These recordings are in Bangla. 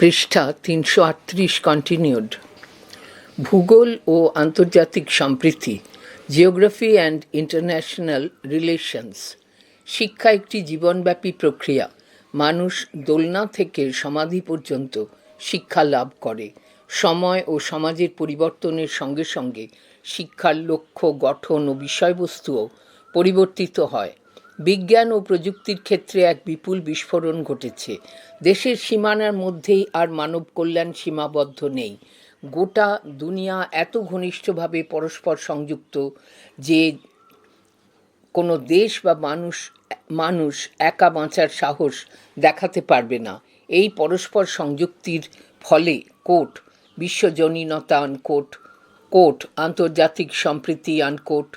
পৃষ্ঠা ৩৩৮ কন্টিনিউড। ভূগোল ও আন্তর্জাতিক সম্প্রীতি, জিওগ্রাফি অ্যান্ড ইন্টারন্যাশনাল রিলেশনস। শিক্ষা একটি জীবনব্যাপী প্রক্রিয়া। মানুষ দোলনা থেকে সমাধি পর্যন্ত শিক্ষা লাভ করে। সময় ও সমাজের পরিবর্তনের সঙ্গে সঙ্গে শিক্ষার লক্ষ্য, গঠন ও বিষয়বস্তুও পরিবর্তিত হয়। বিজ্ঞান ও প্রযুক্তির ক্ষেত্রে এক বিপুল বিস্ফোরণ ঘটেছে। দেশের সীমানার মধ্যেই আর মানব কল্যাণ সীমাবদ্ধ নেই। গোটা দুনিয়া এত ঘনিষ্ঠভাবে পরস্পর সংযুক্ত যে কোনো দেশ বা মানুষ একা বাঁচার সাহস দেখাতে পারবে না। এই পরস্পর সংযুক্তির ফলে বিশ্বজনীনতা আনকোট আন্তর্জাতিক সম্প্রীতি আনকোট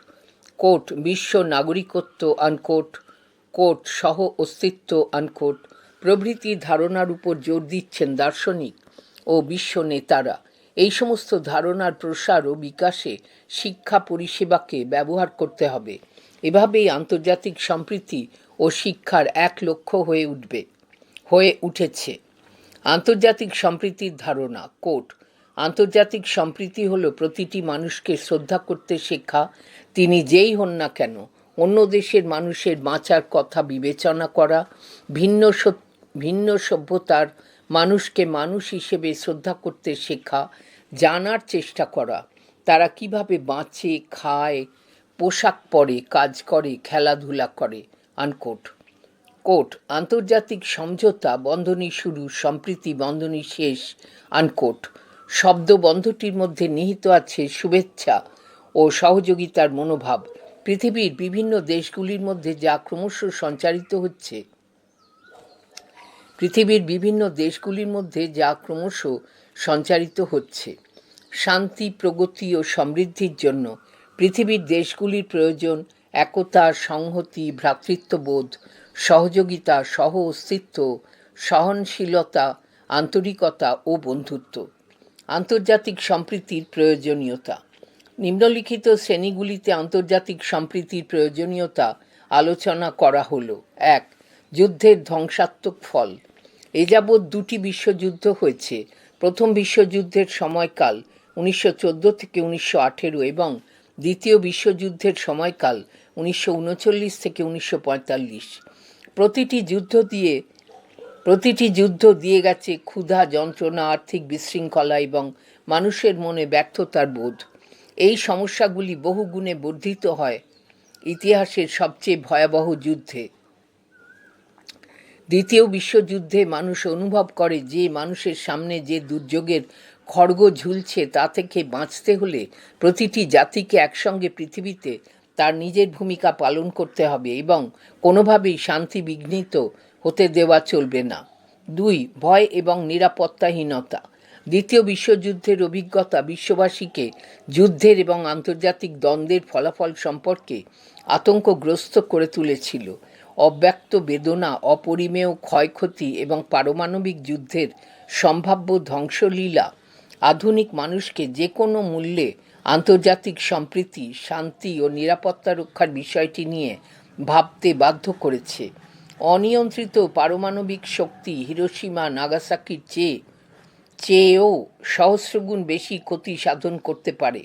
বিশ্ব নাগরিকত্ব আনকোট সহ অস্তিত্ব আনকোট প্রভৃতি ধারণার উপর জোর দিচ্ছেন দার্শনিক ও বিশ্ব নেতারা। এই সমস্ত ধারণার প্রসার ও বিকাশে শিক্ষা পরিষেবাকে ব্যবহার করতে হবে। এভাবেই আন্তর্জাতিক সম্প্রীতি ও শিক্ষার এক লক্ষ্য হয়ে উঠেছে। আন্তর্জাতিক সম্প্রীতির ধারণা আন্তর্জাতিক সম্প্রীতি হলো প্রতিটি মানুষকে শ্রদ্ধা করতে শেখা, তিনি যেই হন না কেন। অন্য দেশের মানুষের বাঁচার কথা বিবেচনা করা, ভিন্ন সভ্যতার মানুষকে মানুষ হিসেবে শ্রদ্ধা করতে শেখা, জানার চেষ্টা করা তারা কিভাবে বাঁচে, খায়, পোশাক পরে, কাজ করে, খেলাধুলা করে আনকোট আন্তর্জাতিক সমঝোতা বন্ধনী শুরু, সম্প্রীতি বন্ধনী শেষ আনকোট। শব্দ বন্ধটির মধ্যে নিহিত আছে শুভেচ্ছা ও সহযোগিতার মনোভাব। পৃথিবীর বিভিন্ন দেশগুলির মধ্যে যা ক্রমশ সঞ্চারিত হচ্ছে শান্তি, প্রগতি ও সমৃদ্ধির জন্য পৃথিবীর দেশগুলির প্রয়োজন একতা, সংহতি, ভ্রাতৃত্ববোধ, সহযোগিতা, সহ অস্তিত্ব, সহনশীলতা, আন্তরিকতা ও বন্ধুত্ব। আন্তর্জাতিক সম্প্রীতির প্রয়োজনীয়তা। নিম্নলিখিত শ্রেণীগুলিতে আন্তর্জাতিক সম্প্রীতির প্রয়োজনীয়তা আলোচনা করা হলো। ১. যুদ্ধের ধ্বংসাত্মক ফল। এ যাবৎ 2টি বিশ্বযুদ্ধ হয়েছে। প্রথম বিশ্বযুদ্ধের সময়কাল 1914 থেকে 1918 এবং দ্বিতীয় বিশ্বযুদ্ধের সময়কাল 1939 থেকে 1945। প্রতিটি যুদ্ধ দিয়ে গেছে ক্ষুধা, যন্ত্রণা, আর্থিক বিশৃঙ্খলা এবং মানুষের মনে ব্যর্থতার বোধ। এই সমস্যাগুলি বহুগুণে বর্ধিত হয় ইতিহাসের সবচেয়ে ভয়াবহ যুদ্ধে। দ্বিতীয় বিশ্বযুদ্ধে মানুষ অনুভব করে যে মানুষের সামনে যে দুর্যোগের খড়গ ঝুলছে তা থেকে বাঁচতে হলে প্রতিটি জাতিকে একসঙ্গে পৃথিবীতে তার নিজের ভূমিকা পালন করতে হবে এবং কোনোভাবেই শান্তি বিঘ্নিত হতে দেওয়া চলবে না। 2. ভয় এবং নিরাপত্তাহীনতা। দ্বিতীয় বিশ্বযুদ্ধের অভিজ্ঞতা বিশ্ববাসীকে যুদ্ধের এবং আন্তর্জাতিক দ্বন্দ্বের ফলাফল সম্পর্কে আতঙ্কগ্রস্ত করে তুলেছিল। অব্যক্ত বেদনা, অপরিমেয় ক্ষয়ক্ষতি এবং পারমাণবিক যুদ্ধের সম্ভাব্য ধ্বংসলীলা আধুনিক মানুষকে যে কোনো মূল্যে আন্তর্জাতিক সম্প্রীতি, শান্তি ও নিরাপত্তা রক্ষার বিষয়টি নিয়ে ভাবতে বাধ্য করেছে। অনিয়ন্ত্রিত পারমাণবিক শক্তি হিরোশিমা, নাগাসাকির চেয়েও সহস্রগুণ বেশি ক্ষতি সাধন করতে পারে।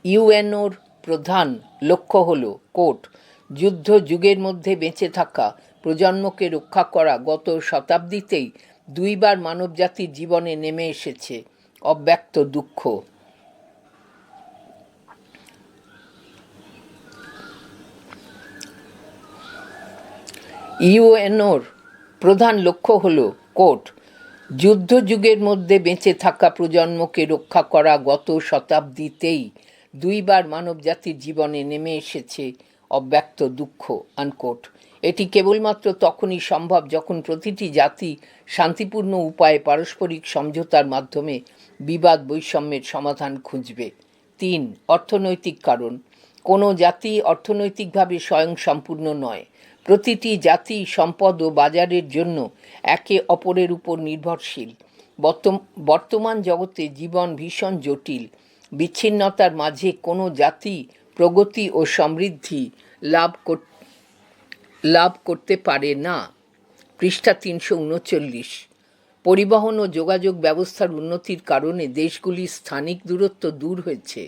ইউএনওর প্রধান লক্ষ্য হল যুদ্ধ যুগের মধ্যে বেঁচে থাকা প্রজন্মকে রক্ষা করা। গত শতাব্দীতেই 2 বার মানবজাতির জীবনে নেমে এসেছে অব্যক্ত দুঃখ। ইউএনওর প্রধান লক্ষ্য হল যুদ্ধ যুগের মধ্যে বেঁচে থাকা প্রজন্মকে রক্ষা করা। গত শতাব্দীতেই 2 বার মানবজাতির জীবনে নেমে এসেছে অব্যক্ত দুঃখ আনকোট। এটি কেবলমাত্র তখনই সম্ভব যখন প্রতিটি জাতি শান্তিপূর্ণ উপায়ে পারস্পরিক সমঝোতার মাধ্যমে বিবাদ বৈষম্যের সমাধান খুঁজবে। 3. অর্থনৈতিক কারণ। কোনো জাতি অর্থনৈতিকভাবে স্বয়ংসম্পূর্ণ নয়। প্রতিটি জাতি সম্পদ ও বাজারের জন্য একে অপরের উপর নির্ভরশীল। বর্তমান জগতে জীবন ভীষণ জটিল। বিচ্ছিন্নতার মাঝে কোনো জাতি প্রগতি ও সমৃদ্ধি লাভ করতে পারে না। পৃষ্ঠা 339। পরিবহন ও যোগাযোগ ব্যবস্থার উন্নতির কারণে দেশগুলির স্থানিক দূরত্ব দূর হয়েছে,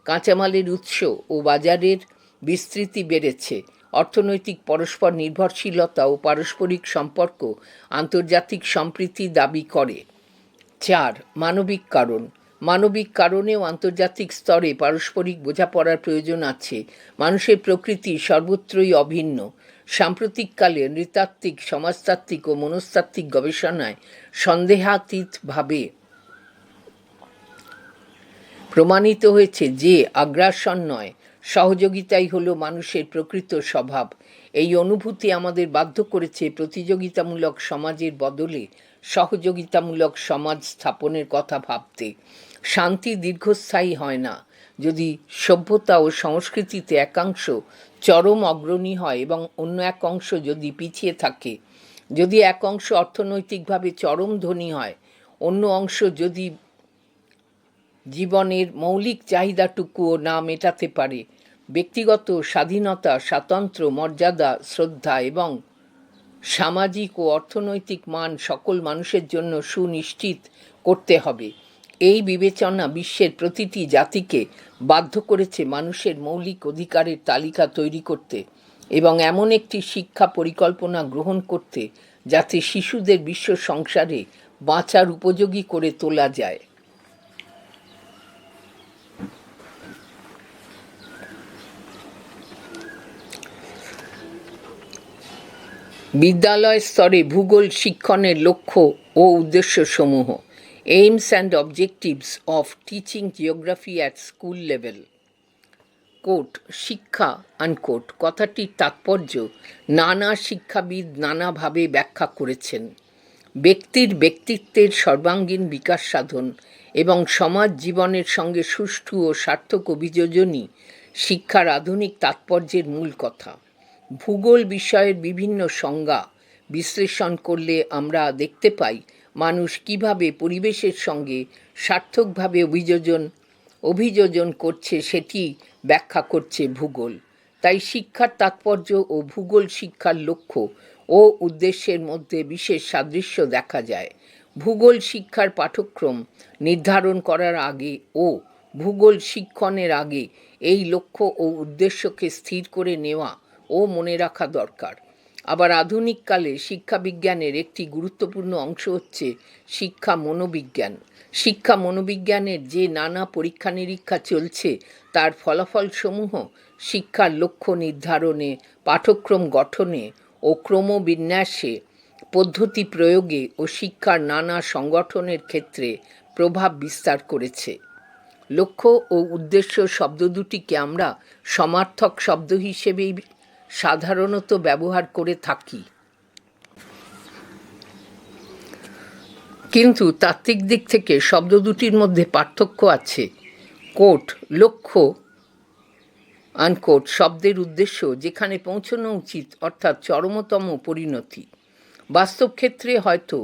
কাঁচামালের উৎস ও বাজারের বিস্তৃতি বেড়েছে, অর্থনৈতিক পরস্পর নির্ভরশীলতা ও পারস্পরিক সম্পর্ক আন্তর্জাতিক সম্প্রীতি দাবি করে। 4. মানবিক কারণ। মানবিক কারণেও আন্তর্জাতিক স্তরে পারস্পরিক বোঝাপড়ার প্রয়োজন আছে। মানুষের প্রকৃতি সর্বত্রই অভিন্ন। সাম্প্রতিককালে নৃতাত্ত্বিক, সমাজতাত্ত্বিক ও মনস্তাত্ত্বিক গবেষণায় সন্দেহাতীতভাবে প্রমাণিত হয়েছে যে আগ্রাসন নয়, সহযোগিতাই হলো মানুষের প্রকৃত স্বভাব। এই অনুভূতি আমাদের বাধ্য করেছে প্রতিযোগিতামূলক সমাজের বদলে সহযোগিতামূলক সমাজ স্থাপনের কথা ভাবতে। শান্তি দীর্ঘস্থায়ী হয় না। যদি সভ্যতা ও সংস্কৃতিতে একাংশ চরম অগ্রণী হয় এবং অন্য এক অংশ যদি পিছিয়ে থাকে, যদি এক অংশ অর্থনৈতিকভাবে চরম ধনী হয়, অন্য অংশ যদি জীবনের মৌলিক চাহিদাটুকুও না মেটাতে পারে, ব্যক্তিগত স্বাধীনতা, স্বাতন্ত্র্য, মর্যাদা, শ্রদ্ধা এবং সামাজিক ও অর্থনৈতিক মান সকল মানুষের জন্য সুনিশ্চিত করতে হবে। এই বিবেচনা বিশ্বের প্রতিটি জাতিকে বাধ্য করেছে মানুষের মৌলিক অধিকারের তালিকা তৈরি করতে এবং এমন একটি শিক্ষা পরিকল্পনা গ্রহণ করতে যাতে শিশুদের বিশ্ব সংসারে বাঁচার উপযোগী করে তোলা যায়। বিদ্যালয় স্তরে ভূগোল শিক্ষণের লক্ষ্য ও উদ্দেশ্যসমূহ। Aims and objectives of teaching geography at school level. Quote, শিক্ষা আনকোট কথাটির তাৎপর্য নানা শিক্ষাবিদ নানাভাবে ব্যাখ্যা করেছেন। ব্যক্তির ব্যক্তিত্বের সর্বাঙ্গীন বিকাশ সাধন এবং সমাজ জীবনের সঙ্গে সুষ্ঠু ও সার্থক অভিযোজনই শিক্ষার আধুনিক তাৎপর্যের মূল কথা। ভূগোল বিষয়ের বিভিন্ন সংজ্ঞা বিশ্লেষণ করলে আমরা দেখতে পাই মানুষ কিভাবে পরিবেশের সঙ্গে সার্থকভাবে অভিযোজন করছে সেটি ব্যাখ্যা করছে ভূগোল। তাই শিক্ষার তাৎপর্য ও ভূগোল শিক্ষার লক্ষ্য ও উদ্দেশ্যের মধ্যে বিশেষ সাদৃশ্য দেখা যায়। ভূগোল শিক্ষার পাঠ্যক্রম নির্ধারণ করার আগে ও ভূগোল শিক্ষণের আগে এই লক্ষ্য ও উদ্দেশ্যকে স্থির করে নেওয়া ও মনে রাখা দরকার। আবার আধুনিককালে শিক্ষাবিজ্ঞানের একটি গুরুত্বপূর্ণ অংশ হচ্ছে শিক্ষা মনোবিজ্ঞান। শিক্ষা মনোবিজ্ঞানের যে নানা পরীক্ষা নিরীক্ষা চলছে তার ফলাফলসমূহ শিক্ষার লক্ষ্য নির্ধারণে, পাঠ্যক্রম গঠনে ও ক্রমবিন্যাসে, পদ্ধতি প্রয়োগে ও শিক্ষার নানা সংগঠনের ক্ষেত্রে প্রভাব বিস্তার করেছে। লক্ষ্য ও উদ্দেশ্য শব্দ দুটিকে আমরা সমার্থক শব্দ হিসেবেই সাধারণত ব্যবহার করে থাকি, কিন্তু তাত্ত্বিক দিক থেকে শব্দ দুটির মধ্যে পার্থক্য আছে। কোট, লক্ষ্য আনকোট শব্দের উদ্দেশ্য যেখানে পৌঁছানো উচিত, অর্থাৎ চরমতম পরিণতি। বাস্তব ক্ষেত্রে হয়তো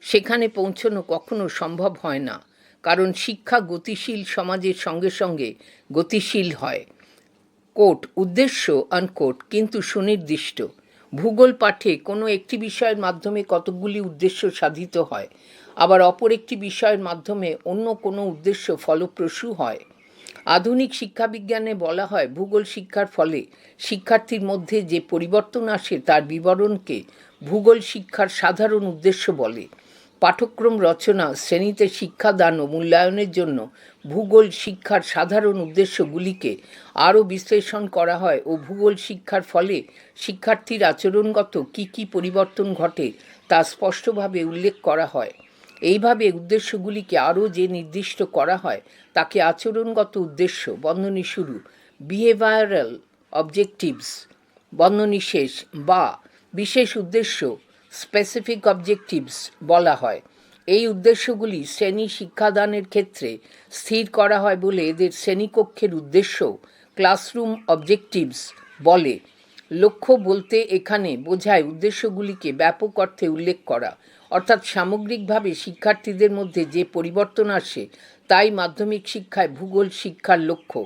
সেখানে পৌঁছানো কখনো সম্ভব হয় না, কারণ শিক্ষা গতিশীল সমাজের সঙ্গে সঙ্গে গতিশীল হয়। কোট, উদ্দেশ্য আনকোট কিন্তু সুনির্দিষ্ট। ভূগোল পাঠে কোনো একটি বিষয়ের মাধ্যমে কতকগুলি উদ্দেশ্য সাধিত হয়, আবার অপর একটি বিষয়ের মাধ্যমে অন্য কোনো উদ্দেশ্য ফলপ্রসূ হয়। আধুনিক শিক্ষাবিজ্ঞানে বলা হয় ভূগোল শিক্ষার ফলে শিক্ষার্থীর মধ্যে যে পরিবর্তন আসে তার বিবরণকে ভূগোল শিক্ষার সাধারণ উদ্দেশ্য বলে। পাঠ্যক্রম রচনা, শ্রেণীতে শিক্ষাদান ও মূল্যায়নের জন্য ভূগোল শিক্ষার সাধারণ উদ্দেশ্যগুলিকে আরও বিশ্লেষণ করা হয় ও ভূগোল শিক্ষার ফলে শিক্ষার্থীর আচরণগত কী পরিবর্তন ঘটে তা স্পষ্টভাবে উল্লেখ করা হয়। এইভাবে উদ্দেশ্যগুলিকে আরও যে নির্দিষ্ট করা হয় তাকে আচরণগত উদ্দেশ্য বন্ধনী শুরু, বিহেভিয়ারাল অবজেক্টিভস বন্ধনী শেষ বা বিশেষ উদ্দেশ্য স্পেসিফিক অবজেক্টিভস বলা হয়। এই উদ্দেশ্যগুলি শ্রেণী শিক্ষাদানের ক্ষেত্রে স্থির করা হয় বলে এদের শ্রেণীকক্ষের উদ্দেশ্য ক্লাসরুম অবজেক্টিভস বলে। লক্ষ্য বলতে এখানে বোঝায় উদ্দেশ্যগুলিকে ব্যাপক অর্থে উল্লেখ করা, অর্থাৎ সামগ্রিকভাবে শিক্ষার্থীদের মধ্যে যে পরিবর্তন আসে তাই মাধ্যমিক শিক্ষায় ভূগোল শিক্ষার লক্ষ্য।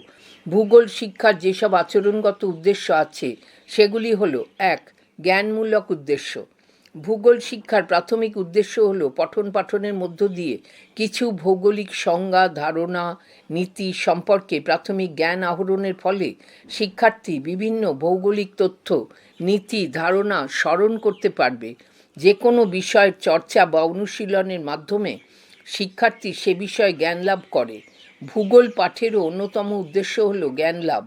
ভূগোল শিক্ষার যেসব আচরণগত উদ্দেশ্য আছে সেগুলি হলো: 1. জ্ঞানমূলক উদ্দেশ্য। ভূগোল শিক্ষার প্রাথমিক উদ্দেশ্য হল পঠন পাঠনের মধ্য দিয়ে কিছু ভৌগোলিক সংজ্ঞা, ধারণা, নীতি সম্পর্কে প্রাথমিক জ্ঞান আহরণের ফলে শিক্ষার্থী বিভিন্ন ভৌগোলিক তথ্য, নীতি, ধারণা স্মরণ করতে পারবে। যে কোনো বিষয়ের চর্চা বা অনুশীলনের মাধ্যমে শিক্ষার্থী সে বিষয়ে জ্ঞান লাভ করে। ভূগোল পাঠেরও অন্যতম উদ্দেশ্য হল জ্ঞান লাভ।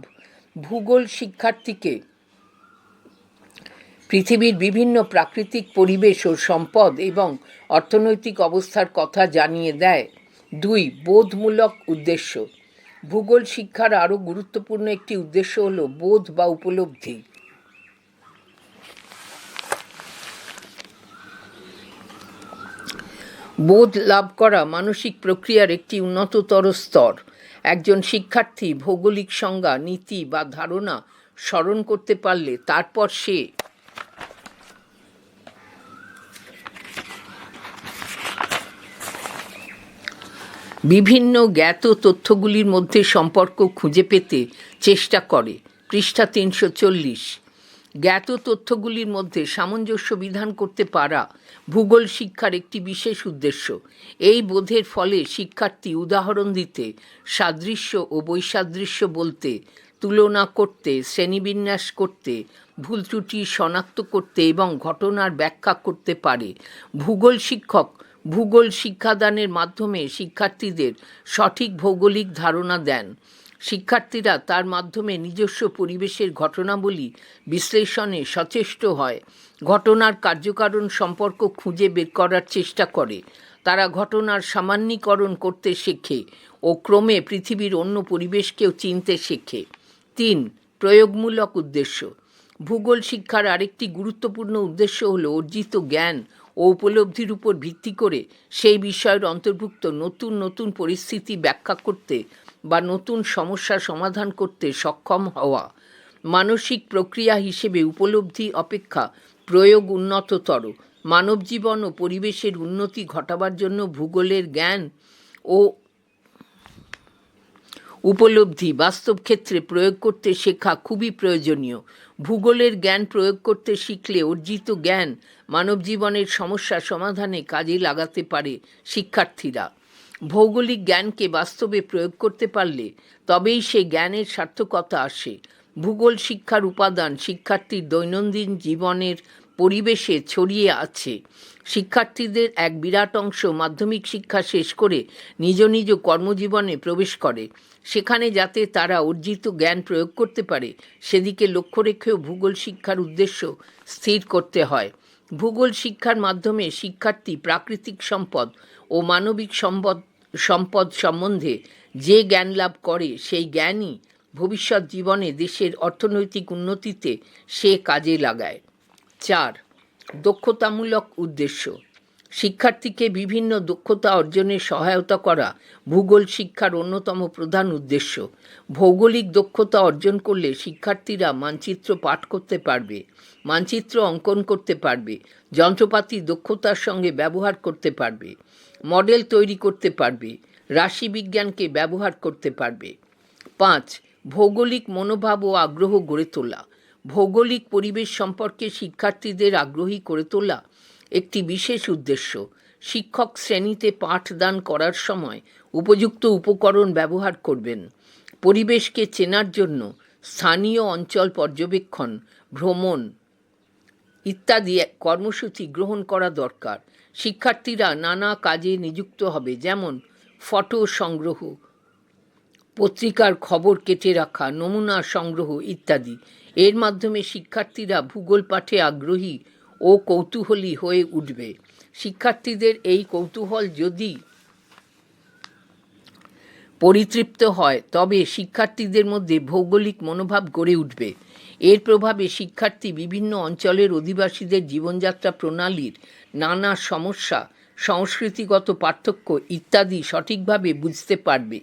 ভূগোল শিক্ষার্থীকে পৃথিবীর বিভিন্ন প্রাকৃতিক পরিবেশ ও সম্পদ এবং অর্থনৈতিক অবস্থার কথা জানিয়ে দেয়। 2. বোধমূলক উদ্দেশ্য। ভূগোল শিক্ষার আরও গুরুত্বপূর্ণ একটি উদ্দেশ্য হল বোধ বা উপলব্ধি। বোধ লাভ করা মানসিক প্রক্রিয়ার একটি উন্নততর স্তর। একজন শিক্ষার্থী ভৌগোলিক সংজ্ঞা, নীতি বা ধারণা স্মরণ করতে পারলে তারপর সে বিভিন্ন জ্ঞাত তথ্যগুলির মধ্যে সম্পর্ক খুঁজে পেতে চেষ্টা করে। পৃষ্ঠা 340। জ্ঞাত তথ্যগুলির মধ্যে সামঞ্জস্য বিধান করতে পারা ভূগোল শিক্ষার একটি বিশেষ উদ্দেশ্য। এই বোধের ফলে শিক্ষার্থী উদাহরণ দিতে, সাদৃশ্য ও বৈসাদৃশ্য বলতে, তুলনা করতে, শ্রেণীবিন্যাস করতে, ভুল ত্রুটি শনাক্ত করতে এবং ঘটনার ব্যাখ্যা করতে পারে। ভূগোল শিক্ষক ভূগোল শিক্ষাদানের মাধ্যমে শিক্ষার্থীদের সঠিক ভৌগোলিক ধারণা দেন। শিক্ষার্থীরা তার মাধ্যমে নিজস্ব পরিবেশের ঘটনাবলী বিশ্লেষণে সচেষ্ট হয়, ঘটনার কার্যকারণ সম্পর্ক খুঁজে বের করার চেষ্টা করে। তারা ঘটনার সামান্যীকরণ করতে শেখে ও ক্রমে পৃথিবীর অন্য পরিবেশকেও চিনতে শেখে। 3. প্রয়োগমূলক উদ্দেশ্য। ভূগোল শিক্ষার আরেকটি গুরুত্বপূর্ণ উদ্দেশ্য হল অর্জিত জ্ঞান ও উপলব্ধির উপর ভিত্তি করে সেই বিষয়ের অন্তর্ভুক্ত নতুন নতুন পরিস্থিতি ব্যাখ্যা করতে বা নতুন সমস্যা সমাধান করতে সক্ষম হওয়া। মানসিক প্রক্রিয়া হিসেবে উপলব্ধি অপেক্ষা প্রয়োগ উন্নততর। মানব জীবন ও পরিবেশের উন্নতি ঘটাবার জন্য ভূগোলের জ্ঞান ও উপলব্ধি বাস্তব ক্ষেত্রে প্রয়োগ করতে শেখা খুবই প্রয়োজনীয়। ভূগোলের জ্ঞান প্রয়োগ করতে শিখলে অর্জিত জ্ঞান মানব জীবনের সমস্যা সমাধানে কাজে লাগাতে পারে শিক্ষার্থীরা। ভৌগোলিক জ্ঞানকে বাস্তবে প্রয়োগ করতে পারলে তবেই সে জ্ঞানের সার্থকতা আসে। ভূগোল শিক্ষার উপাদান শিক্ষার্থীর দৈনন্দিন জীবনের পরিবেশে ছড়িয়ে আছে। শিক্ষার্থীদের এক বিরাট অংশ মাধ্যমিক শিক্ষা শেষ করে নিজ নিজ কর্মজীবনে প্রবেশ করে। সেখানে যাতে তারা অর্জিত জ্ঞান প্রয়োগ করতে পারে সেদিকে লক্ষ্য রেখেও ভূগোল শিক্ষার উদ্দেশ্য স্থির করতে হয়। ভূগোল শিক্ষার মাধ্যমে শিক্ষার্থী প্রাকৃতিক সম্পদ ও মানবিক সম্পদ সম্বন্ধে যে জ্ঞান লাভ করে সেই জ্ঞানই ভবিষ্যৎ জীবনে দেশের অর্থনৈতিক উন্নতিতে সে কাজে লাগায়। 4. দক্ষতামূলক উদ্দেশ্য। শিক্ষার্থীকে বিভিন্ন দক্ষতা অর্জনে সহায়তা করা ভূগোল শিক্ষার অন্যতম প্রধান উদ্দেশ্য। ভৌগোলিক দক্ষতা অর্জন করলে শিক্ষার্থীরা মানচিত্র পাঠ করতে পারবে, মানচিত্র অঙ্কন করতে পারবে, যন্ত্রপাতি দক্ষতার সঙ্গে ব্যবহার করতে পারবে, মডেল তৈরি করতে পারবে, রাশিবিজ্ঞানকে ব্যবহার করতে পারবে। 5. ভৌগোলিক মনোভাব ও আগ্রহ গড়ে তোলা। ভৌগোলিক পরিবেশ সম্পর্কে শিক্ষার্থীদের আগ্রহী করে তোলা একটি বিশেষ উদ্দেশ্য। শিক্ষক শ্রেণীতে পাঠদান করার সময় উপযুক্ত উপকরণ ব্যবহার করবেন। পরিবেশকে চেনার জন্য স্থানীয় অঞ্চল পর্যবেক্ষণ, ভ্রমণ ইত্যাদি কর্মসূচি গ্রহণ করা দরকার। শিক্ষার্থীরা নানা কাজে নিযুক্ত হবে, যেমন ফটো সংগ্রহ, পত্রিকার খবর কেটে রাখা, নমুনা সংগ্রহ ইত্যাদি। এর মাধ্যমে শিক্ষার্থীরা ভূগোল পাঠে আগ্রহী ও কৌতূহলী হয়ে উঠবে। শিক্ষার্থীদের এই কৌতূহল যদি পরিতৃপ্ত হয় তবে শিক্ষার্থীদের মধ্যে ভৌগোলিক মনোভাব গড়ে উঠবে। এর প্রভাবে শিক্ষার্থী বিভিন্ন অঞ্চলের অধিবাসীদের জীবনযাত্রা প্রণালীর নানা সমস্যা, সংস্কৃতিগত পার্থক্য ইত্যাদি সঠিকভাবে বুঝতে পারবে।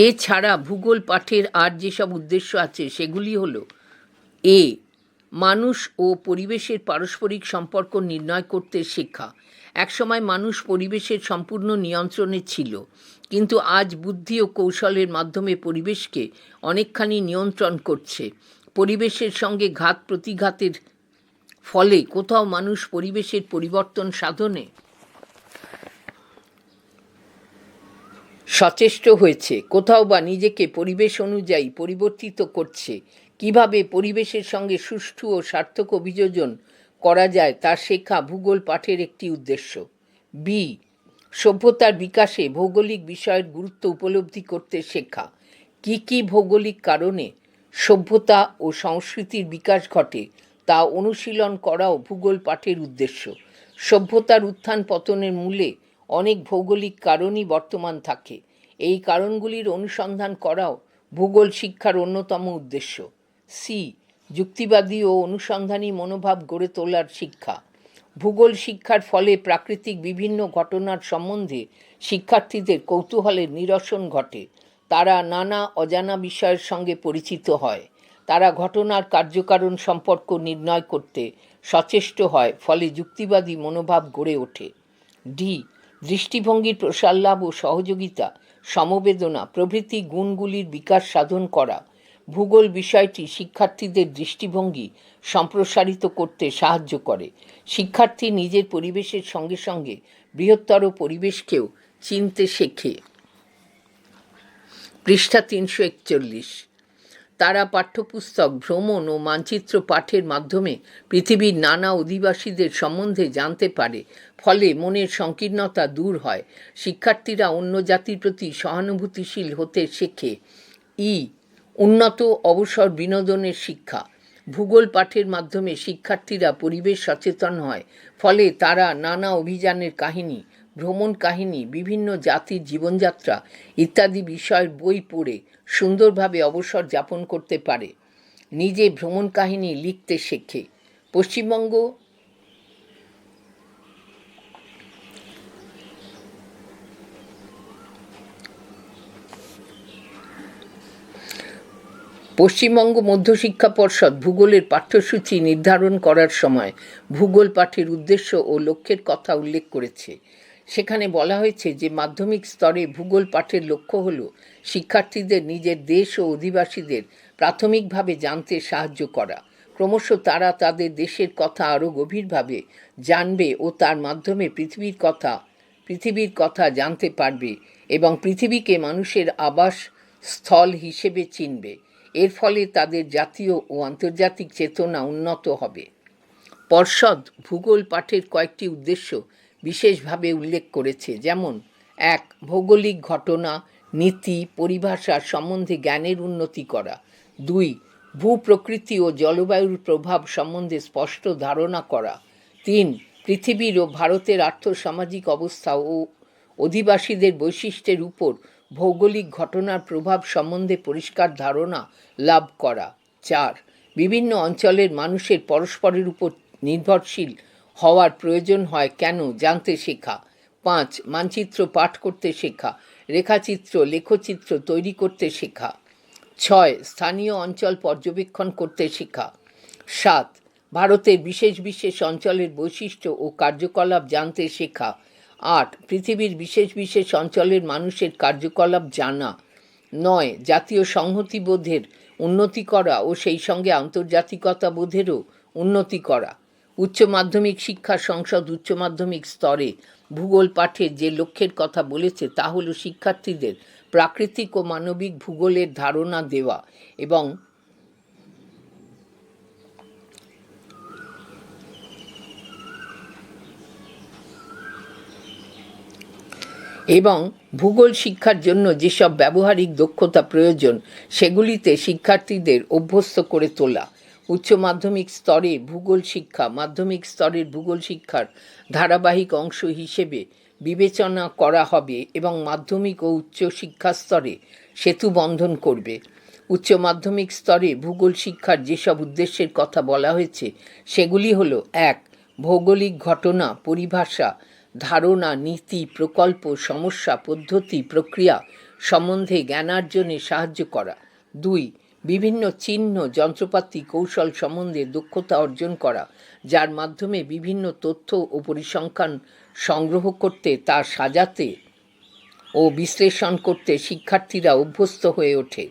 এছাড়া ভূগোল পাঠের আর যেসব উদ্দেশ্য আছে সেগুলি হল: এ. মানুষ ও পরিবেশের পারস্পরিক সম্পর্ক নির্ণয় করতে শেখা। একসময় মানুষ পরিবেশের সম্পূর্ণ নিয়ন্ত্রণে ছিল, কিন্তু আজ বুদ্ধি ও কৌশলের মাধ্যমে পরিবেশকে অনেকখানি নিয়ন্ত্রণ করছে। পরিবেশের সঙ্গে ঘাত প্রতিঘাতের ফলে কোথাও মানুষ পরিবেশের পরিবর্তন সাধনে সচেষ্ট হয়েছে, কোথাও বা নিজেকে পরিবেশ অনুযায়ী পরিবর্তিত করছে। কিভাবে পরিবেশের সঙ্গে সুষ্ঠু ও সার্থক অভিযোজন করা যায় তা শেখা ভূগোল পাঠের একটি উদ্দেশ্য। বি, সভ্যতার বিকাশে ভৌগোলিক বিষয়ের গুরুত্ব উপলব্ধি করতে শেখা। কি কি ভৌগোলিক কারণে সভ্যতা ও সংস্কৃতির বিকাশ ঘটে তা অনুশীলন করাও ভূগোল পাঠের উদ্দেশ্য। সভ্যতার উত্থান পতনের মূলে অনেক ভৌগোলিক কারণই বর্তমান থাকে। এই কারণগুলির অনুসন্ধান করাও ভূগোল শিক্ষার অন্যতম উদ্দেশ্য। সি, যুক্তিবাদী ও অনুসন্ধানী মনোভাব গড়ে তোলার শিক্ষা। ভূগোল শিক্ষার ফলে প্রাকৃতিক বিভিন্ন ঘটনার সম্বন্ধে শিক্ষার্থীদের কৌতূহলের নিরসন ঘটে। তারা নানা অজানা বিষয়ের সঙ্গে পরিচিত হয়। তারা ঘটনার কার্যকারণ সম্পর্ক নির্ণয় করতে সচেষ্ট হয়, ফলে যুক্তিবাদী মনোভাব গড়ে ওঠে। ডি, দৃষ্টিভঙ্গির প্রসারলাভ ও সহযোগিতা, সমবেদনা প্রভৃতি গুণগুলির বিকাশ সাধন করা। ভূগোল বিষয়টি শিক্ষার্থীদের দৃষ্টিভঙ্গি সম্প্রসারিত করতে সাহায্য করে। শিক্ষার্থী নিজের পরিবেশের সঙ্গে সঙ্গে বৃহত্তর পরিবেশকেও চিনতে শেখে। পৃষ্ঠা 341। তারা পাঠ্যপুস্তক, ভ্রমণ ও মানচিত্র পাঠের মাধ্যমে পৃথিবীর নানা অধিবাসীদের সম্বন্ধে জানতে পারে। ফলে মনের সংকীর্ণতা দূর হয়। শিক্ষার্থীরা অন্য জাতির প্রতি সহানুভূতিশীল হতে শেখে। ই, উন্নত অবসর বিনোদনের শিক্ষা। ভূগোল পাঠের মাধ্যমে শিক্ষার্থীরা পরিবেশ সচেতন হয়। ফলে তারা নানা অভিযানের কাহিনী, ভ্রমণ কাহিনী, বিভিন্ন জাতির জীবনযাত্রা ইত্যাদি বিষয়ের বই পড়ে সুন্দরভাবে অবসর যাপন করতে পারে। নিজে ভ্রমণ কাহিনী লিখতে শেখে। পশ্চিমবঙ্গ মধ্যশিক্ষা পর্ষদ ভূগোলের পাঠ্যসূচি নির্ধারণ করার সময় ভূগোল পাঠের উদ্দেশ্য ও লক্ষ্যের কথা উল্লেখ করেছে। সেখানে বলা হয়েছে যে মাধ্যমিক স্তরে ভূগোল পাঠের লক্ষ্য হল শিক্ষার্থীদের নিজের দেশ ও অধিবাসীদের প্রাথমিকভাবে জানতে সাহায্য করা। ক্রমশ তারা তাদের দেশের কথা আরও গভীরভাবে জানবে ও তার মাধ্যমে পৃথিবীর কথা জানতে পারবে এবং পৃথিবীকে মানুষের আবাস স্থল হিসেবে চিনবে। এর ফলে তাদের জাতীয় ও আন্তর্জাতিক চেতনা উন্নত হবে। পর্ষদ ভূগোল পাঠের কয়েকটি উদ্দেশ্য বিশেষভাবে উল্লেখ করেছে, যেমন: 1. ভৌগোলিক ঘটনা, নীতি, পরিভাষা সম্বন্ধে জ্ঞানের উন্নতি করা। 2. ভূপ্রকৃতি ও জলবায়ুর প্রভাব সম্বন্ধে স্পষ্ট ধারণা করা। 3. পৃথিবীর ও ভারতের আর্থসামাজিক অবস্থা ও অধিবাসীদের বৈশিষ্ট্যের উপর ভৌগোলিক ঘটনার প্রভাব সম্বন্ধে পরিষ্কার ধারণা লাভ করা। 4. বিভিন্ন অঞ্চলের মানুষের পরস্পরের উপর নির্ভরশীল হওয়ার প্রয়োজন হয় কেন জানতে শেখা। 5. মানচিত্র পাঠ করতে শেখা, রেখাচিত্র, লেখচিত্র তৈরি করতে শেখা। 6. স্থানীয় অঞ্চল পর্যবেক্ষণ করতে শেখা। 7. ভারতের বিশেষ বিশেষ অঞ্চলের বৈশিষ্ট্য ও কার্যকলাপ জানতে শেখা। 8. পৃথিবীর বিশেষ বিশেষ অঞ্চলের মানুষের কার্যকলাপ জানা। 9. জাতীয় সংহতিবোধের উন্নতি করা ও সেই সঙ্গে আন্তর্জাতিকতা বোধেরও উন্নতি করা। উচ্চ মাধ্যমিক শিক্ষা সংসদ উচ্চ মাধ্যমিক স্তরে ভূগোল পাঠের যে লক্ষ্যের কথা বলেছে তা হল শিক্ষার্থীদের প্রাকৃতিক ও মানবিক ভূগোলের ধারণা দেওয়া এবং ভূগোল শিক্ষার জন্য যেসব ব্যবহারিক দক্ষতা প্রয়োজন সেগুলিতে শিক্ষার্থীদের অভ্যস্ত করে তোলা। উচ্চ মাধ্যমিক স্তরে ভূগোল শিক্ষা মাধ্যমিক স্তরের ভূগোল শিক্ষার ধারাবাহিক অংশ হিসেবে বিবেচনা করা হবে এবং মাধ্যমিক ও উচ্চ শিক্ষা স্তরে সেতু বন্ধন করবে। উচ্চ মাধ্যমিক স্তরে ভূগোল শিক্ষার যেসব উদ্দেশ্যের কথা বলা হয়েছে সেগুলি হল: 1. ভৌগোলিক ঘটনা, পরিভাষা, ধারণা, নীতি, প্রকল্প, সমস্যা, পদ্ধতি, প্রক্রিয়া সম্বন্ধে জ্ঞানার্জনে সাহায্য করা। 2. বিভিন্ন চিহ্ন, যন্ত্রপাতি, কৌশল সম্বন্ধে দক্ষতা অর্জন করা, যার মাধ্যমে বিভিন্ন তথ্য ও পরিসংখ্যান সংগ্রহ করতে, তা সাজাতে ও বিশ্লেষণ করতে শিক্ষার্থীরা অভ্যস্ত হয়ে ওঠে।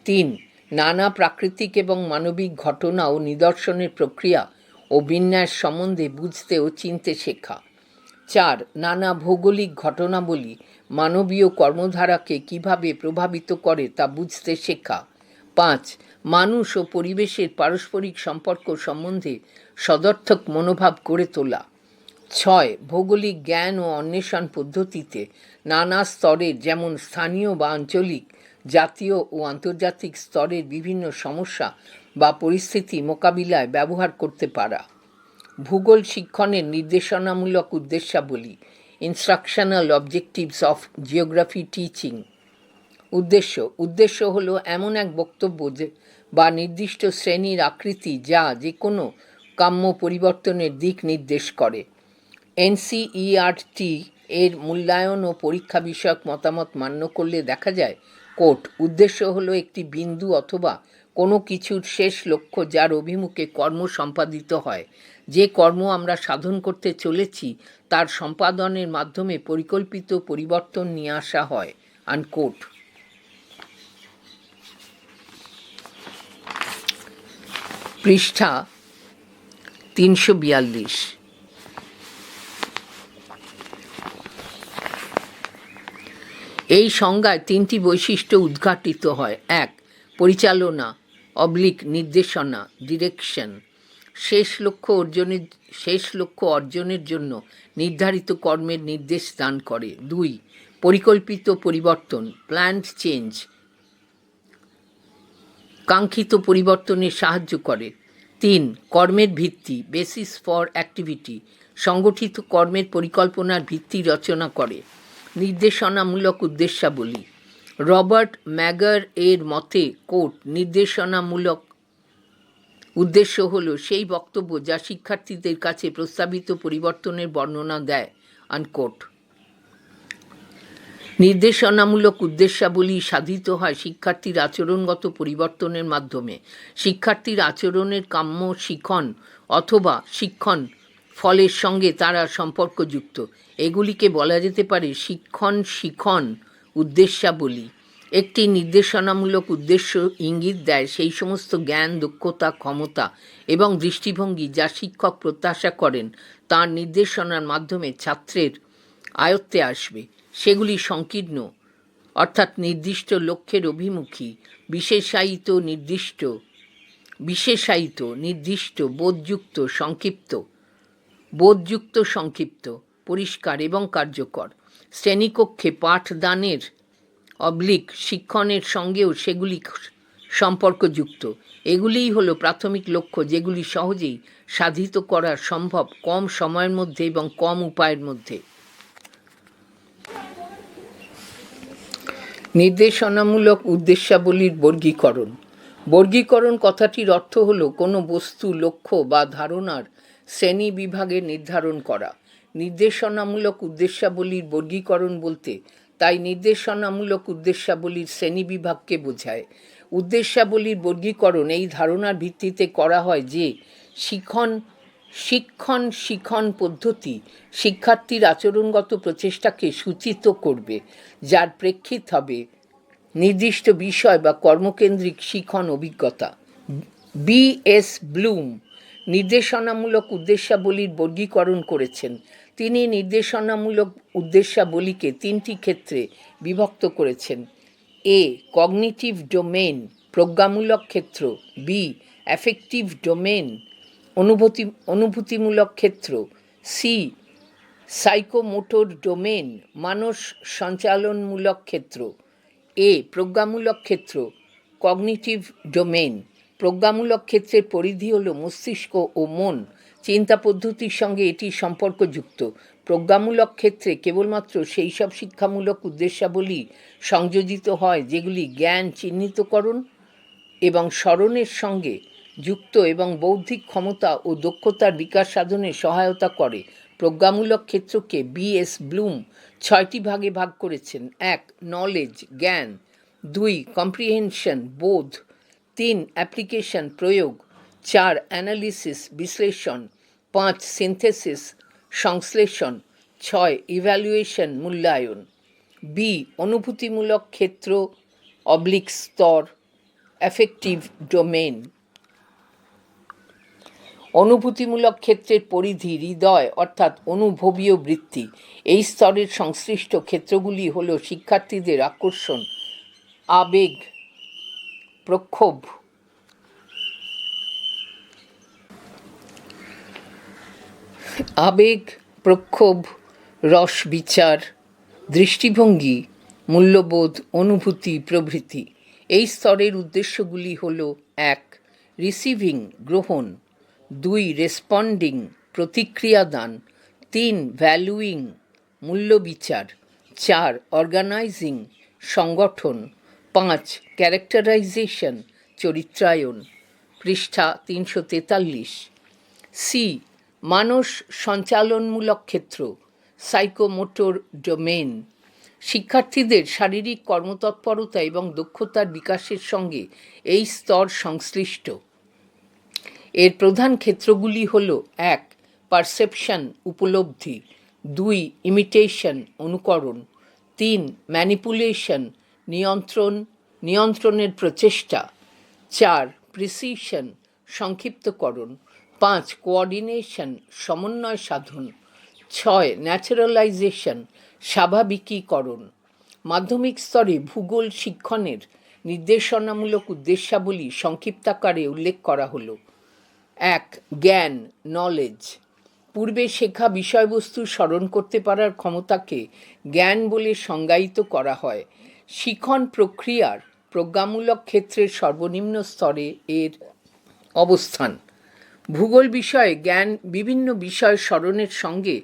3. নানা প্রাকৃতিক এবং মানবিক ঘটনা ও নিদর্শনের প্রক্রিয়া ও বিন্যাস সম্বন্ধে বুঝতে ও চিনতে শেখা। 4. নানা ভৌগোলিক ঘটনাবলী মানবীয় কর্মধারাকে কিভাবে প্রভাবিত করে তা বুঝতে শেখা। 5. মানুষ ও পরিবেশের পারস্পরিক সম্পর্ক সম্বন্ধে সদর্থক মনোভাব গড়ে তোলা। 6. ভৌগোলিক জ্ঞান ও অন্বেষণ পদ্ধতিতে নানা স্তরের, যেমন স্থানীয় বা আঞ্চলিক, জাতীয় ও আন্তর্জাতিক স্তরের বিভিন্ন সমস্যা বা পরিস্থিতি মোকাবিলায় ব্যবহার করতে পারা। ভূগোল শিক্ষণের নির্দেশনামূলক উদ্দেশ্যাবলী, instructional objectives of geography teaching. উদ্দেশ্য হলো এমন এক বক্তব্য বা নির্দিষ্ট শ্রেণীর আকৃতি যা যে কোনো কাম্য পরিবর্তনের দিক নির্দেশ করে। এনসিইআরটি এর মূল্যায়ন ও পরীক্ষা বিষয়ক মতামত মান্য করলে দেখা যায়, কোট, উদ্দেশ্য হলো একটি বিন্দু অথবা কোনো কিছুর শেষ লক্ষ্য যার অভিমুখে কর্ম সম্পাদিত হয়। যে কর্ম আমরা সাধন করতে চলেছি তার সম্পাদনের মাধ্যমে পরিকল্পিত পরিবর্তন নিয়ে আসা হয়, আনকোট। পৃষ্ঠা 342। এই সংজ্ঞায় 3টি বৈশিষ্ট্য উদ্ঘাটিত হয়। 1. পরিচালনা নির্দেশনা, ডিরেকশন, শেষ লক্ষ্য অর্জনের জন্য নির্ধারিত কর্মের নির্দেশ দান করে। 2. পরিকল্পিত পরিবর্তন, প্ল্যান্ড চেঞ্জ, কাঙ্ক্ষিত পরিবর্তনে সাহায্য করে। 3. কর্মের ভিত্তি, বেসিস ফর অ্যাক্টিভিটি, সংগঠিত কর্মের পরিকল্পনার ভিত্তি রচনা করে। নির্দেশনামূলক উদ্দেশ্যাবলী। রবার্ট ম্যাগার এর মতে, কোট, নির্দেশনামূলক উদ্দেশ্য হলো সেই বক্তব্য যা শিক্ষার্থীদের কাছে প্রস্তাবিত পরিবর্তনের বর্ণনা দেয়, আনকোট। নির্দেশনামূলক উদ্দেশ্যাবলী সাধিত হয় শিক্ষার্থীর আচরণগত পরিবর্তনের মাধ্যমে। শিক্ষার্থীর আচরণের কাম্য শিখন অথবা শিক্ষণ ফলের সঙ্গে তারা সম্পর্কযুক্ত। এগুলিকে বলা যেতে পারে শিখন উদ্দেশ্যাবলী। একটি নির্দেশনামূলক উদ্দেশ্য ইঙ্গিত দেয় সেই সমস্ত জ্ঞান, দক্ষতা, ক্ষমতা এবং দৃষ্টিভঙ্গি যা শিক্ষক প্রত্যাশা করেন তার নির্দেশনার মাধ্যমে ছাত্রের আয়ত্তে আসবে। সেগুলি সংকীর্ণ, অর্থাৎ নির্দিষ্ট লক্ষ্যের অভিমুখী, বিশেষায়িত, নির্দিষ্ট, বোধযুক্ত, সংক্ষিপ্ত, পরিষ্কার এবং কার্যকর। শ্রেণীকক্ষে পাঠদানের শিক্ষণের সঙ্গেও সেগুলি সম্পর্কযুক্ত। এগুলিই হলো প্রাথমিক লক্ষ্য যেগুলি সহজেই সাধিত করা সম্ভব কম সময়ের মধ্যে এবং কম উপায়ের মধ্যে। নির্দেশনামূলক উদ্দেশ্যাবলীর বর্গীকরণ কথাটির অর্থ হল কোনো বস্তু, লক্ষ্য বা ধারণার শ্রেণী বিভাগে নির্ধারণ করা। নির্দেশনামূলক উদ্দেশ্যাবলীর বর্গীকরণ বলতে তাই নির্দেশনামূলক উদ্দেশ্যাবলীর শ্রেণীবিভাগকে বোঝায়। উদ্দেশ্যাবলীর বর্গীকরণ এই ধারণার ভিত্তিতে করা হয় যে শিক্ষণ পদ্ধতি শিক্ষার্থীর আচরণগত প্রচেষ্টাকে সূচিত করবে, যার প্রেক্ষিত হবে নির্দিষ্ট বিষয় বা কর্মকেন্দ্রিক শিখন অভিজ্ঞতা। B.S. ব্লুম নির্দেশনামূলক উদ্দেশ্যাবলীর বর্গীকরণ করেছেন। তিনি নির্দেশনামূলক উদ্দেশ্যাবলীকে 3টি ক্ষেত্রে বিভক্ত করেছেন। A. কগনিটিভ ডোমেইন, প্রজ্ঞামূলক ক্ষেত্র। B. অ্যাফেক্টিভ ডোমেইন, অনুভূতিমূলক ক্ষেত্র। C. সাইকোমোটর ডোমেইন, মানস সঞ্চালনমূলক ক্ষেত্র। A. প্রজ্ঞামূলক ক্ষেত্র, কগনিটিভ ডোমেইন। প্রজ্ঞামূলক ক্ষেত্রের পরিধি হল মস্তিষ্ক ও মন। চিন্তা পদ্ধতির সঙ্গে এটি সম্পর্কযুক্ত। প্রজ্ঞামূলক ক্ষেত্রে কেবলমাত্র সেই সব শিক্ষামূলক উদ্দেশ্যাবলী সংযোজিত হয় যেগুলি জ্ঞান চিহ্নিতকরণ এবং স্মরণের সঙ্গে যুক্ত এবং বৌদ্ধিক ক্ষমতা ও দক্ষতার বিকাশ সাধনে সহায়তা করে। প্রজ্ঞামূলক ক্ষেত্রকে B.S. ব্লুম 6টি ভাগে ভাগ করেছেন। 1. নলেজ, জ্ঞান। 2. কম্প্রিহেনশন, বোধ। 3. অ্যাপ্লিকেশন, প্রয়োগ। 4. অ্যানালিসিস, বিশ্লেষণ। 5. সিনথেসিস, সংশ্লেষণ। 6. ইভ্যালুয়েশন, মূল্যায়ন। B. অনুভূতিমূলক ক্ষেত্র স্তর, অ্যাফেক্টিভ ডোমেইন। অনুভূতিমূলক ক্ষেত্রের পরিধি হৃদয় অর্থাৎ অনুভবীয় বৃত্তি। এই স্তরের সংশ্লিষ্ট ক্ষেত্রগুলি হল শিক্ষার্থীদের আকর্ষণ, আবেগ, প্রক্ষোভ, রস বিচার, দৃষ্টিভঙ্গি, মূল্যবোধ, অনুভূতি প্রভৃতি। এই স্তরের উদ্দেশ্যগুলি হল: 1. রিসিভিং গ্রহণ, 2. রেসপন্ডিং প্রতিক্রিয়া দান, 3. ভ্যালুইং মূল্যবিচার, 4. অর্গানাইজিং সংগঠন, 5. ক্যারেক্টারাইজেশন চরিত্রায়ন। পৃষ্ঠা 343। সি. মানস সঞ্চালনমূলক ক্ষেত্র, সাইকোমোটর ডোমেন। শিক্ষার্থীদের শারীরিক কর্মতৎপরতা এবং দক্ষতার বিকাশের সঙ্গে এই স্তর সংশ্লিষ্ট। এর প্রধান ক্ষেত্রগুলি হল: 1. পারসেপশন উপলব্ধি, 2. ইমিটেশন অনুকরণ, 3. ম্যানিপুলেশন নিয়ন্ত্রণের প্রচেষ্টা, 4. প্রিসিশন সংক্ষিপ্তকরণ, 5. কোঅর্ডিনেশন সমন্বয় সাধন, 6. ন্যাচারালাইজেশন স্বাভাবিকীকরণ। মাধ্যমিক স্তরে ভূগোল শিক্ষণের নির্দেশনামূলক উদ্দেশ্যাবলী সংক্ষিপ্তাকারে উল্লেখ করা হলো। 1. জ্ঞান নলেজ। পূর্বে শেখা বিষয়বস্তু স্মরণ করতে পারার ক্ষমতাকে জ্ঞান বলে সংজ্ঞায়িত করা হয়। শিখন প্রক্রিয়ার প্রজ্ঞামূলক ক্ষেত্রের সর্বনিম্ন স্তরে এর অবস্থান। ভূগোল বিষয়ে জ্ঞান বিভিন্ন বিষয় স্মরণের সঙ্গে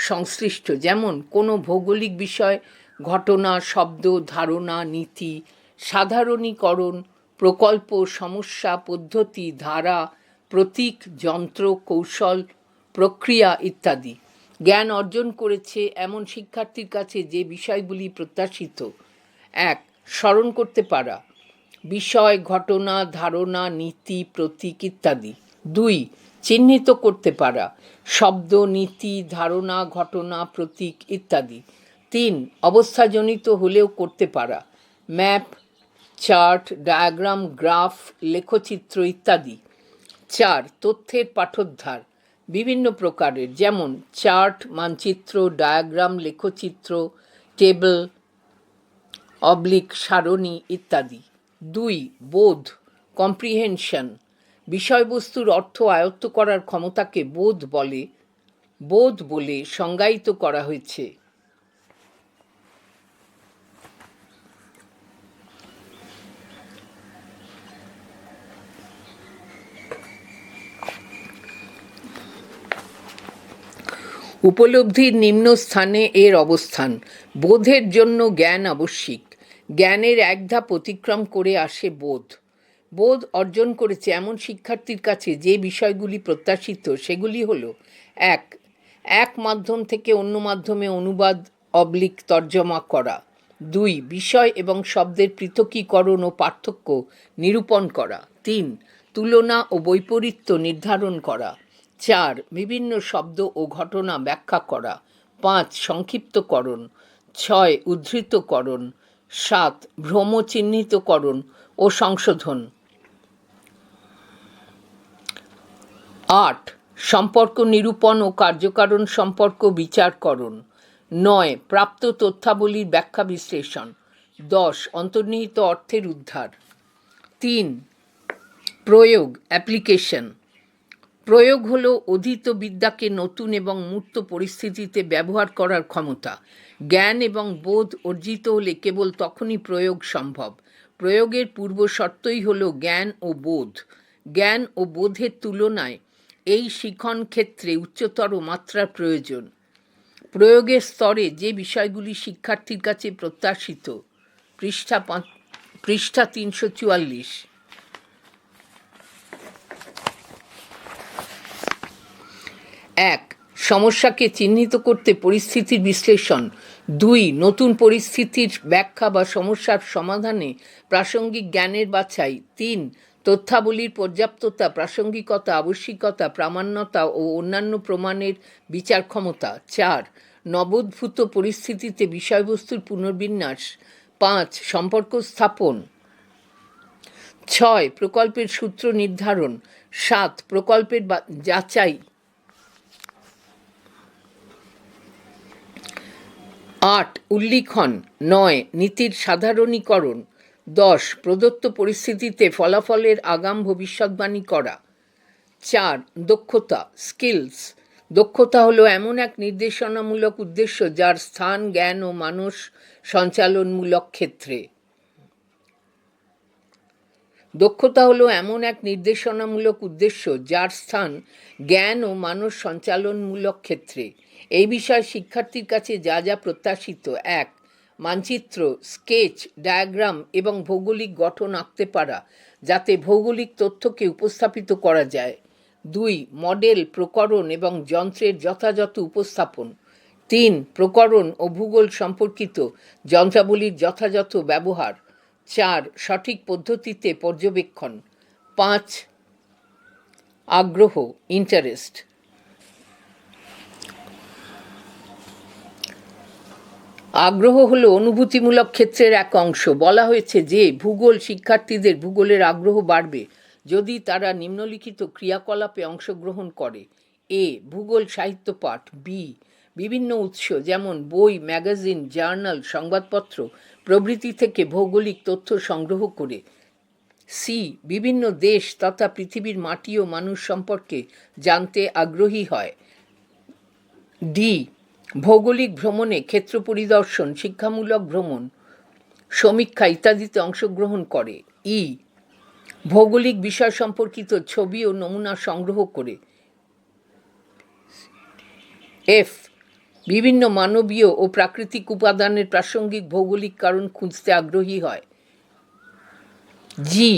সংশ্লিষ্ট, যেমন কোনো ভৌগোলিক বিষয়, ঘটনা, শব্দ, ধারণা, নীতি, সাধারণীকরণ, প্রকল্প, সমস্যা, পদ্ধতি, ধারা, প্রতীক, যন্ত্র, কৌশল, প্রক্রিয়া ইত্যাদি। জ্ঞান অর্জন করেছে এমন শিক্ষার্থীর কাছে যে বিষয়গুলি প্রত্যাশিত: 1. স্মরণ করতে পারা, বিষয়, ঘটনা, ধারণা, নীতি, প্রতীক ইত্যাদি। 2. চিহ্নিত করতে পারা, শব্দ, নীতি, ধারণা, ঘটনা, প্রতীক ইত্যাদি। 3. অবস্থাজনিত হলেও করতে পারা, ম্যাপ, চার্ট, ডায়াগ্রাম, গ্রাফ, লেখচিত্র ইত্যাদি। 4. তথ্যের পাঠোদ্ধার বিভিন্ন প্রকারের, যেমন চার্ট, মানচিত্র, ডায়াগ্রাম, লেখচিত্র, টেবল, সারণী ইত্যাদি। 2. বোধ কম্প্রিহেনশন বিষয়বস্তুর অর্থ আয়ত্ত করার ক্ষমতাকে বোধ বলে সংজ্ঞায়িত করা হয়েছে। উপলব্ধির নিম্ন স্থানে এর অবস্থান। বোধের জন্য জ্ঞান আবশ্যিক। জ্ঞানের এক ধাপ অতিক্রম করে আসে বোধ। বোধ অর্জন করেছে এমন শিক্ষার্থীর কাছে যে বিষয়গুলি প্রত্যাশিত সেগুলি হল: 1. এক মাধ্যম থেকে অন্য মাধ্যমে অনুবাদ তর্জমা করা, 2. বিষয় এবং শব্দের পৃথকীকরণ ও পার্থক্য নিরূপণ করা, 3. তুলনা ও বৈপরীত্য নির্ধারণ করা, 4. বিভিন্ন শব্দ ও ঘটনা ব্যাখ্যা করা, 5. সংক্ষিপ্তকরণ, 6. উদ্ধৃতকরণ, 7. ভ্রম চিহ্নিতকরণ ও সংশোধন, 8. সম্পর্ক নিরূপণ ও কার্যকারণ সম্পর্ক বিচারকরণ, 9. প্রাপ্ত তথ্যাবলীর ব্যাখ্যা বিশ্লেষণ, 10. অন্তর্নিহিত অর্থের উদ্ধার। 3. প্রয়োগ অ্যাপ্লিকেশন। প্রয়োগ হল অধীত বিদ্যাকে নতুন এবং মূর্ত পরিস্থিতিতে ব্যবহার করার ক্ষমতা। জ্ঞান এবং বোধ অর্জিত হলে কেবল তখনই প্রয়োগ সম্ভব। প্রয়োগের পূর্ব শর্তই হল জ্ঞান ও বোধ। জ্ঞান ও বোধের তুলনায় এই শিখন ক্ষেত্রে উচ্চতর মাত্রার প্রয়োজন। প্রয়োগের স্তরে যে বিষয়গুলি শিক্ষার্থীর কাছে প্রত্যাশিত, পৃষ্ঠা 344। 1. সমস্যাকে চিহ্নিত করতে পরিস্থিতির বিশ্লেষণ, 2. নতুন পরিস্থিতির ব্যাখ্যা বা সমস্যার সমাধানে প্রাসঙ্গিক জ্ঞানের বাছাই, 3. তথ্যাবলীর পর্যাপ্ততা, প্রাসঙ্গিকতা, আবশ্যিকতা, প্রামাণ্যতা ও অন্যান্য প্রমাণের বিচার ক্ষমতা, 4. নবোদ্ভূত পরিস্থিতিতে বিষয়বস্তুর পুনর্বিন্যাস, 5. সম্পর্ক স্থাপন, 6. প্রকল্পের সূত্র নির্ধারণ, 7. প্রকল্পের যাচাই। 8. উল্লিখন। 9. নীতির সাধারণীকরণ। 10. প্রদত্ত পরিস্থিতিতে ফলাফলের আগাম ভবিষ্যৎবাণী করা। 4. দক্ষতা, স্কিলস। দক্ষতা হলো এমন এক নির্দেশনামূলক উদ্দেশ্য যার স্থান জ্ঞান ও মানস সঞ্চালনমূলক ক্ষেত্রে। দক্ষতা হলো এমন এক নির্দেশনামূলক উদ্দেশ্য যার স্থান জ্ঞান ও মানস সঞ্চালনমূলক ক্ষেত্রে। এই বিষয়ে শিক্ষার্থীর কাছে যা যা প্রত্যাশিত: 1. মানচিত্র, স্কেচ, ডায়াগ্রাম এবং ভৌগোলিক গঠন আঁকতে পারা যাতে ভৌগোলিক তথ্যকে উপস্থাপিত করা যায়। 2. মডেল, প্রকরণ এবং যন্ত্রের যথাযথ উপস্থাপন। 3. প্রকরণ ও ভূগোল সম্পর্কিত যন্ত্রাবলীর যথাযথ ব্যবহার। 4. সঠিক পদ্ধতিতে পর্যবেক্ষণ। 5. আগ্রহ, ইন্টারেস্ট। আগ্রহ হলো অনুভূতিমূলক ক্ষেত্রের এক অংশ। বলা হয়েছে যে ভূগোল শিক্ষার্থীদের ভূগোলের আগ্রহ বাড়বে যদি তারা নিম্নলিখিত ক্রিয়াকলাপে অংশগ্রহণ করে: এ. ভূগোল সাহিত্য পাঠ। বি. বিভিন্ন উৎস যেমন বই, ম্যাগাজিন, জার্নাল, সংবাদপত্র প্রভৃতি থেকে ভৌগোলিক তথ্য সংগ্রহ করে। সি. বিভিন্ন দেশ তথা পৃথিবীর মাটি ও মানুষ সম্পর্কে জানতে আগ্রহী হয়। ডি. ভৌগোলিক ভ্রমণে ক্ষেত্র পরিদর্শন, শিক্ষামূলক ভ্রমণ, সমীক্ষা ইত্যাদিতে অংশগ্রহণ করে। ই. ভৌগোলিক বিষয় সম্পর্কিত ছবি ও নমুনা সংগ্রহ করে। এফ. বিভিন্ন মানবীয় ও প্রাকৃতিক উপাদানের প্রাসঙ্গিক ভৌগোলিক কারণ খুঁজতে আগ্রহী হয়। জি.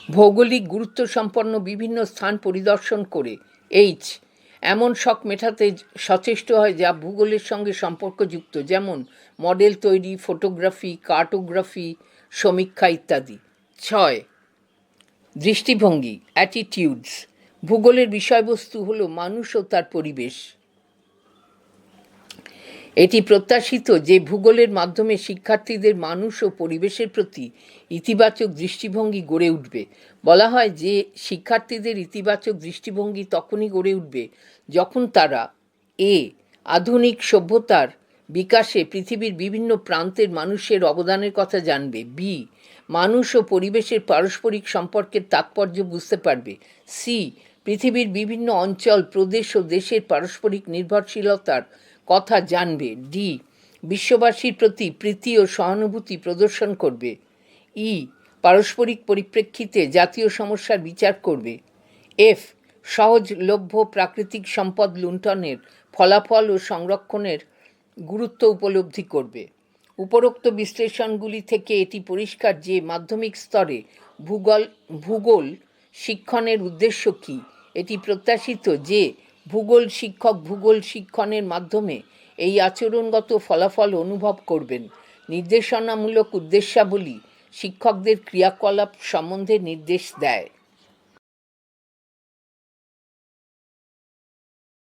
ভৌগোলিক গুরুত্বসম্পন্ন বিভিন্ন স্থান পরিদর্শন করে। এইচ. এমন শখ মেটাতে সচেষ্ট হয় যা ভূগোলের সঙ্গে সম্পর্কযুক্ত, যেমন মডেল তৈরি, ফটোগ্রাফি, কার্টোগ্রাফি, সমীক্ষা ইত্যাদি। 6. দৃষ্টিভঙ্গি, অ্যাটিটিউডস। ভূগোলের বিষয়বস্তু হলো মানুষ ও তার পরিবেশ। এটি প্রত্যাশিত যে ভূগোলের মাধ্যমে শিক্ষার্থীদের মানুষ ও পরিবেশের প্রতি ইতিবাচক দৃষ্টিভঙ্গি গড়ে উঠবে। বলা হয় যে শিক্ষার্থীদের ইতিবাচক দৃষ্টিভঙ্গি তখনই গড়ে উঠবে যখন তারা এ. আধুনিক সভ্যতার বিকাশে পৃথিবীর বিভিন্ন প্রান্তের মানুষের অবদানের কথা জানবে। বি. মানুষ ও পরিবেশের পারস্পরিক সম্পর্কের তাৎপর্য বুঝতে পারবে। সি. পৃথিবীর বিভিন্ন অঞ্চল, প্রদেশ ও দেশের পারস্পরিক নির্ভরশীলতার কথা জানবে। ডি. বিশ্ববাসীর প্রতি প্রীতি ও সহানুভূতি প্রদর্শন করবে। ই. পারস্পরিক পরিপ্রেক্ষিতে জাতীয় সমস্যার বিচার করবে। এফ. সহজলভ্য প্রাকৃতিক সম্পদ লুণ্ঠনের ফলাফল ও সংরক্ষণের গুরুত্ব উপলব্ধি করবে। উপরোক্ত বিশ্লেষণগুলি থেকে এটি পরিষ্কার যে মাধ্যমিক স্তরে ভূগোল শিক্ষণের উদ্দেশ্য কী। এটি প্রত্যাশিত যে ভূগোল শিক্ষক ভূগোল শিক্ষণের মাধ্যমে এই আচরণগত ফলাফল অনুভব করবেন। নির্দেশনামূলক উদ্দেশ্যাবলী শিক্ষকদের ক্রিয়াকলাপ সম্বন্ধে নির্দেশ দেয়।